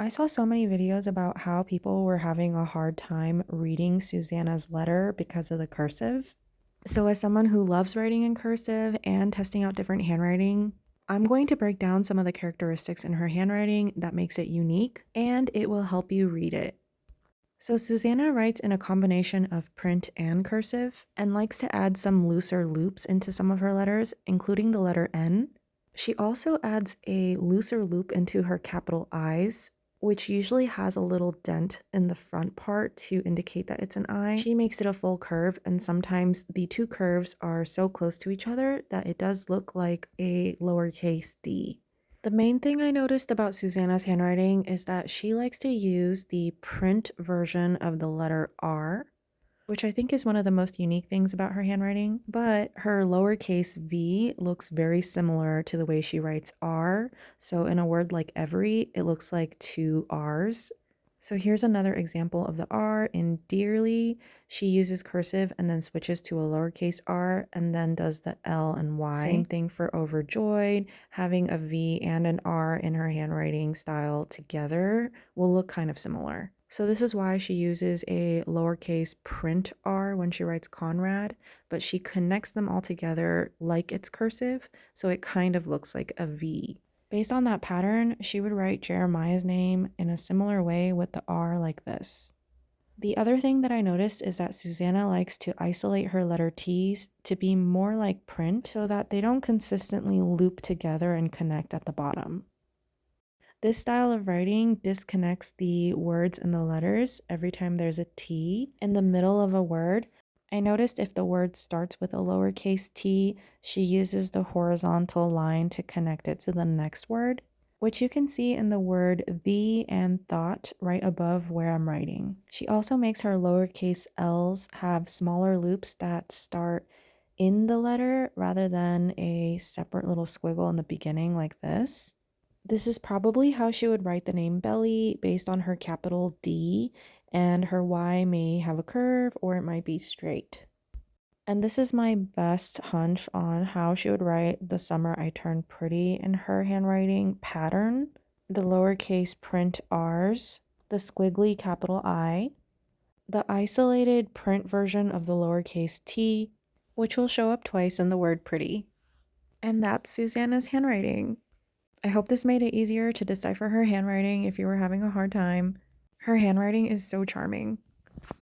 I saw so many videos about how people were having a hard time reading Susannah's letter because of the cursive. So, as someone who loves writing in cursive and testing out different handwriting, I'm going to break down some of the characteristics in her handwriting that makes it unique, and it will help you read it. So, Susannah writes in a combination of print and cursive and likes to add some looser loops into some of her letters, including the letter N. She also adds a looser loop into her capital I's, which usually has a little dent in the front part to indicate that it's an I. She makes it a full curve, and sometimes the two curves are so close to each other that it does look like a lowercase d. The main thing I noticed about Susannah's handwriting is that she likes to use the print version of the letter R, which I think is one of the most unique things about her handwriting, but her lowercase v looks very similar to the way she writes R. So in a word like every, it looks like two R's. So here's another example of the R in dearly. She uses cursive and then switches to a lowercase r and then does the L and Y. Same thing for overjoyed. Having a V and an R in her handwriting style together will look kind of similar. So this is why she uses a lowercase print R when she writes Conrad, but she connects them all together like it's cursive, so it kind of looks like a V. Based on that pattern, she would write Jeremiah's name in a similar way with the R like this. The other thing that I noticed is that Susannah likes to isolate her letter T's to be more like print so that they don't consistently loop together and connect at the bottom. This style of writing disconnects the words and the letters every time there's a T in the middle of a word. I noticed if the word starts with a lowercase t, she uses the horizontal line to connect it to the next word, which you can see in the word the and thought right above where I'm writing. She also makes her lowercase l's have smaller loops that start in the letter rather than a separate little squiggle in the beginning like this. This is probably how she would write the name Belly based on her capital D, and her Y may have a curve or it might be straight. And this is my best hunch on how she would write the summer I turned pretty in her handwriting pattern. The lowercase print R's, the squiggly capital I, the isolated print version of the lowercase t, which will show up twice in the word pretty. And that's Susannah's handwriting. I hope this made it easier to decipher her handwriting if you were having a hard time. Her handwriting is so charming.